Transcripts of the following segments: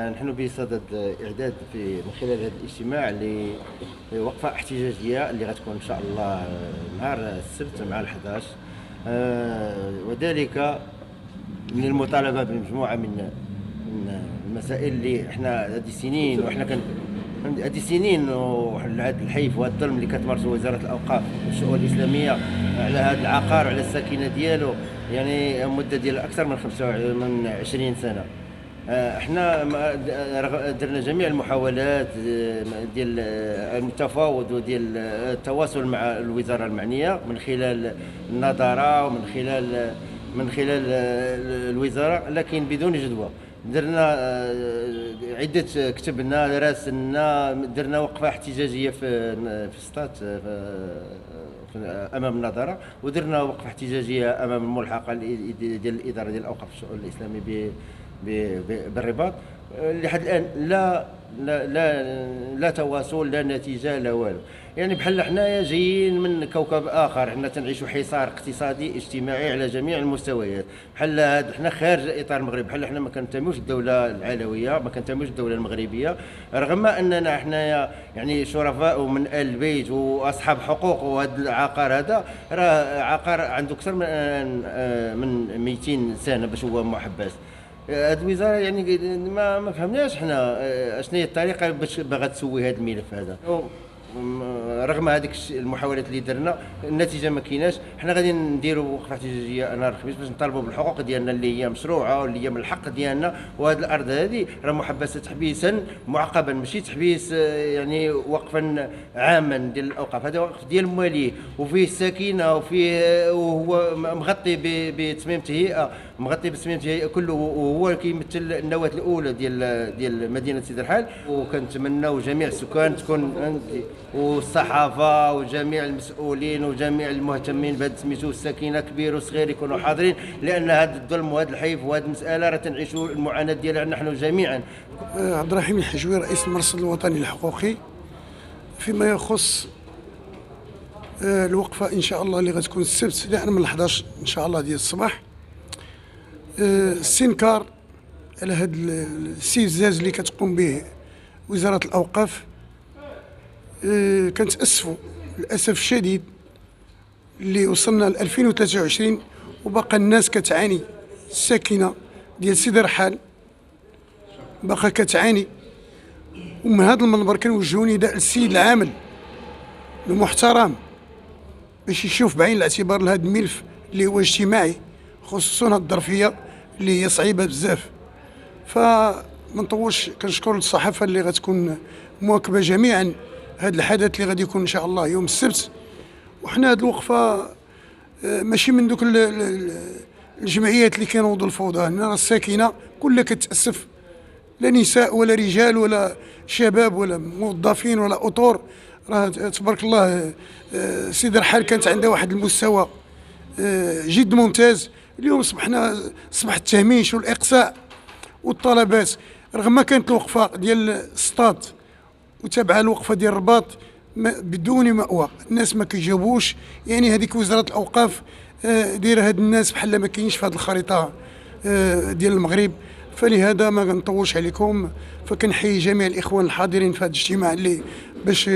نحن بصدد إعداد من خلال هذا الاجتماع لوقفة احتجاجية اللي غتكون إن شاء الله نهار السبت مع 11. وذلك من المطالبة بمجموعة من المسائل اللي احنا هذه سنين هذه سنين وهذا الحيف وهذا الظلم اللي كتمارسه وزارة الأوقاف والشؤون الإسلامية على هذا العقار وعلى الساكنة ديالو، يعني مدة ديال أكثر من 20 سنة. احنا درنا جميع المحاولات ديال التفاوض وديال التواصل مع الوزارة المعنية من خلال النظارة ومن خلال الوزارة، لكن بدون جدوى. درنا عدة، كتبنا، راسلنا، درنا وقفة احتجاجية في السطات امام النظارة، ودرنا وقفة احتجاجية امام الملحقة ديال الإدارة ديال الأوقاف والشؤون الإسلامي بالرباط. لحد الآن لا تواصل، لا نتيجة، لا والو. يعني بحال حنايا جايين من كوكب آخر، حنا تنعيشوا حصار اقتصادي اجتماعي على جميع المستويات. بحال هاد حنا خارج إطار المغرب، بحال حنا ما كننتميوش للدولة العلوية، ما كننتميوش للدولة المغربية، رغم أننا حنايا يعني شرفاء ومن آل البيت وأصحاب حقوق. وهذا العقار هذا راه عقار عنده أكثر من 200 سنة باش هو محبس. هاد الوزاره يعني ما فهمناش حنا اشنو هي الطريقه باش باغا تسوي هذا الملف هذا. رغم هذيك المحاولات اللي درنا، النتيجه ما كايناش. حنا غادي نديروا وقفه احتجاجيه نهار الخميس باش نطالبوا بالحقوق ديالنا اللي هي مشروعه واللي هي من الحق ديالنا. وهذه الارض هذه راه محبسه تحبيسا معقبا، ماشي تحبيس يعني وقفا عاما ديال الاوقاف. هذا وقف ديال مواليه وفيه السكينه وهو مغطي بتصميم تهيئه، كله، وهو كيمثل النواه الاولى ديال مدينه سيدي الرحال. وكنتمناو جميع السكان تكون والصحافه وجميع المسؤولين وجميع المهتمين بهذا سميتو السكينه، كبير وصغير، يكونوا حاضرين، لان هذا الظلم وهذا الحيف وهذه المساله راه تنعيشوا المعاناه ديالها نحن جميعا. عبد الرحيم الحجوي، رئيس المرصد الوطني الحقوقي. فيما يخص الوقفه ان شاء الله اللي غتكون السبت بدءا من 11 ان شاء الله ديال الصباح، استنكار على هذا الاستفزاز اللي كتقوم به وزاره الاوقاف. كنتأسفوا للأسف الشديد اللي وصلنا ل 2023 وبقى الناس كتعاني. الساكنة ديال سيدي الرحال باقا كتعاني. ومن هذا المنبر كنوجهوا نداء للسيد العامل المحترم باش يشوف بعين الاعتبار لهذا الملف اللي هو اجتماعي، خصوصا هذه الظرفية اللي هي صعيبة بزاف. فما نطولش، كنشكر الصحافة اللي غتكون مواكبة جميعا هذا الحدث اللي غادي يكون ان شاء الله يوم السبت. وحنا هذه الوقفه ماشي من دوك الجمعيات اللي كينوضوا الفوضى. هنا الساكنه كلها كتاسف، لا نساء ولا رجال ولا شباب ولا موظفين ولا اطور. راه تبارك الله سيدي الرحال كانت عندها واحد المستوى جد ممتاز. اليوم صبح التهميش والاقصاء والطلبات، رغم ما كانت الوقفه ديال السطاد وتابعها الوقفه ديال الرباط بدون مأوى. الناس ما كيجاوبوش، يعني هذيك وزاره الاوقاف دايره هاد الناس بحال ما كاينش في هذه الخريطه ديال المغرب. فلهذا ما غنطولش عليكم، فكنحيي جميع الاخوان الحاضرين في هذا الاجتماع اللي باش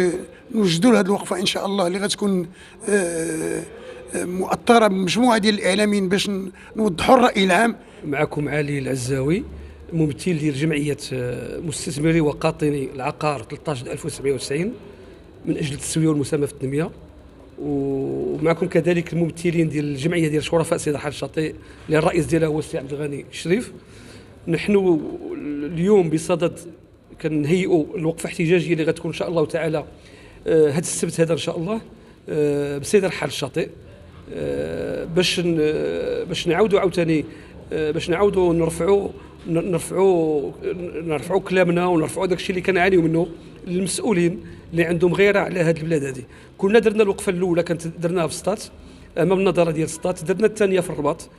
نوجدوا لهذه الوقفه ان شاء الله اللي غتكون مؤطره بمجموعه ديال الاعلاميين باش نوضحوا الراي العام. معكم علي العزاوي، ممثل ديال جمعيه مستثمري وقاطني العقار 13/1990 من اجل التسويه والمساهمه في التنميه. ومعكم كذلك الممثلين ديال الجمعيه ديال شرفاء سيدي الرحال الشاطئ اللي الرئيس ديالها هو السي عبد الغني الشريف. نحن اليوم بصدد كنهيئوا الوقفه الاحتجاجيه اللي غتكون ان شاء الله تعالى هذا السبت هذا ان شاء الله بسيدي الرحال الشاطئ، باش نعاودوا عاوتاني باش نعاودوا نرفعوا كلامنا ونرفعوا داك الشيء اللي كنعانيو منه للمسؤولين اللي عندهم غيره على هذه البلاد هذه. كنا درنا الوقفه الاولى كانت درناها في سطات امام النظاره ديال سطات، درنا الثانيه في الرباط،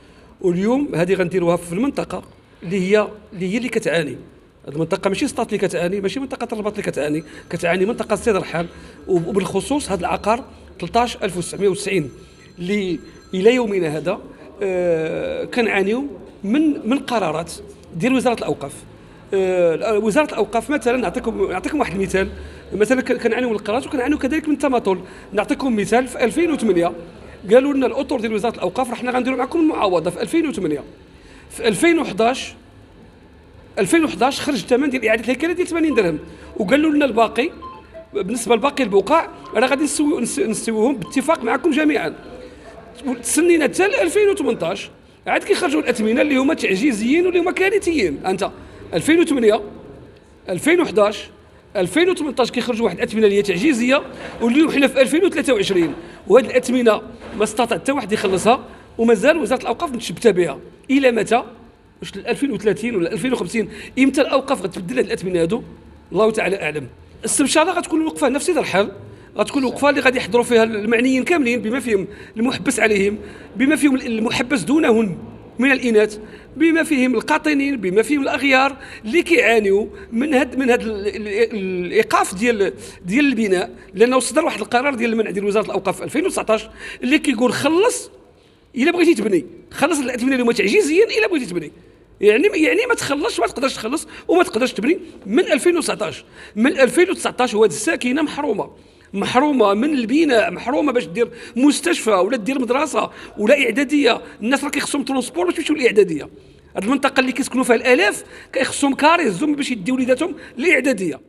واليوم هذه غنديروها في المنطقه اللي هي اللي كتعاني. هذه المنطقه ماشي سطات اللي كتعاني، ماشي منطقه الرباط اللي كتعاني منطقه سيدي الرحال، وبالخصوص هذا العقار 13/1990 اللي الى يومنا هذا كنعانيو من قرارات ديال وزاره الاوقاف. وزاره الاوقاف مثلا نعطيكم واحد المثال. مثلا كنعانيو من القراط وكنعانيو كذلك من التماطل. نعطيكم مثال، في 2008 قالوا لنا الاطر ديال وزاره الاوقاف حنا غنديروا معكم المعاوضه في 2008. في 2011 خرج الثمن ديال اعاده الهيكله ديال 80 درهم، وقالوا لنا الباقي بالنسبه لباقي البقاع راه غادي نسويوهم باتفاق معكم جميعا. تسنينا حتى 2018 عاد كيخرجوا الاثمنه اللي هما تعجيزيين واللي هما كارثيين. انت 2008 2011 2018 كيخرجوا واحد الاثمنه اللي هي تعجيزيه، واليوم حنا في 2023 وهاد الاثمنه ما استطاع حتى واحد يخلصها، ومازال وزاره الاوقاف متشبته بها. الى متى؟ واش 2030 ولا 2050 امتى الاوقاف غتبدل هاد الاثمنه هادو؟ الله تعالى اعلم. السبشاره غتكون وقفه نفس الحال، غتكون وقفه اللي غادي يحضروا فيها المعنيين كاملين بما فيهم المحبس عليهم، بما فيهم المحبس دونهن من الاناث، بما فيهم القاطنين، بما فيهم الاغيار اللي كيعانيوا من هاد الايقاف ديال البناء. لانه صدر واحد القرار ديال المنع ديال وزاره الاوقاف في 2019 اللي كيقول خلص الا بغيتي تبني، خلص الاثمنه اللي هما تعجيزيا الا بغيتي تبني. يعني ما تخلصش، ما تقدرش تخلص وما تقدرش تبني من 2019. من 2019 وهاد الساكنه محرومه من البناء، محرومه باش دير مستشفى ولا دير مدرسه ولا اعداديه. الناس راه كيخصهم ترونسبور باش يمشيو للاعداديه. هاد المنطقه اللي كيسكنوا فيها الالاف كيخصهم كار يهزهم باش يديو وليداتهم للاعداديه.